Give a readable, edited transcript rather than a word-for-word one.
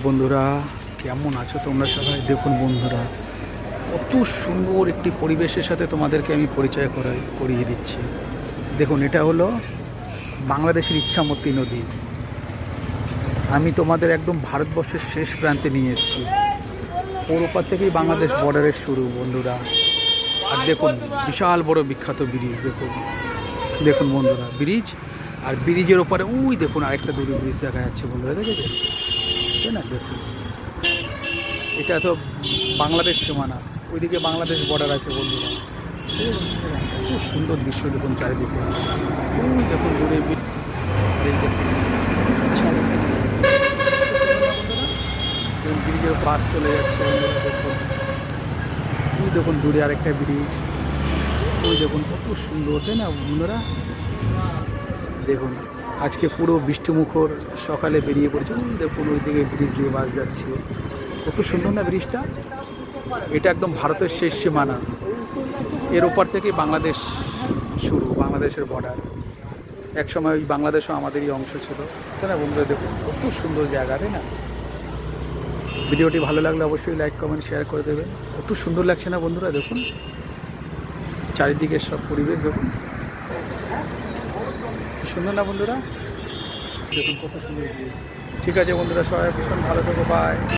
বন্ধুরা, কেমন আছো তোমরা সবাই? দেখুন বন্ধুরা, কত সুন্দর একটি পরিবেশের সাথে তোমাদেরকে আমি পরিচয় করিয়ে দিচ্ছি। দেখুন, এটা হলো বাংলাদেশের ইচ্ছামতি নদী। আমি তোমাদের একদম ভারতবর্ষের শেষ প্রান্তে নিয়ে এসেছি। ওর ওপার থেকেই বাংলাদেশ বর্ডারের শুরু বন্ধুরা। আর দেখুন, বিশাল বড় বিখ্যাত ব্রিজ। দেখুন দেখুন বন্ধুরা, ব্রিজ। আর ব্রিজের ওপারে ওই দেখুন আরেকটা দূরে ব্রিজ দেখা যাচ্ছে বন্ধুরা, দেখেছেন? তাই না? দেখুন, এটা তো বাংলাদেশ সীমানা, ওইদিকে বাংলাদেশ বর্ডার আছে বন্ধুরা। খুব সুন্দর দৃশ্য দেখুন চারিদিকে। ওই দেখুন দূরে ব্রিজের বাস চলে যাচ্ছে বন্ধুরা। দেখুন, ওই দেখুন দূরে আরেকটা ব্রিজ। ওই দেখুন কত সুন্দর, তাই না বন্ধুরা? দেখুন, আজকে পুরো বৃষ্টিমুখর সকালে বেরিয়ে পড়েছে। ওই দেখুন ওইদিকে ব্রিজ দিয়ে বাস যাচ্ছে। কত সুন্দর না ব্রিজটা? এটা একদম ভারতের শেষ সীমানা। এর ওপার থেকে বাংলাদেশ শুরু, বাংলাদেশের বর্ডার। একসময় ওই বাংলাদেশও আমাদেরই অংশ ছিল, তাই না বন্ধুরা? দেখুন কত সুন্দর জায়গা, তাই না? ভিডিওটি ভালো লাগলে অবশ্যই লাইক কমেন্ট শেয়ার করে দেবেন। কত সুন্দর লাগছে না বন্ধুরা? দেখুন চারিদিকের সব পরিবেশ, দেখুন সুন্দর না বন্ধুরা? দেখুন কত সুন্দর। ঠিক আছে বন্ধুরা, সবাই ভীষণ ভালো থেকো, বাই।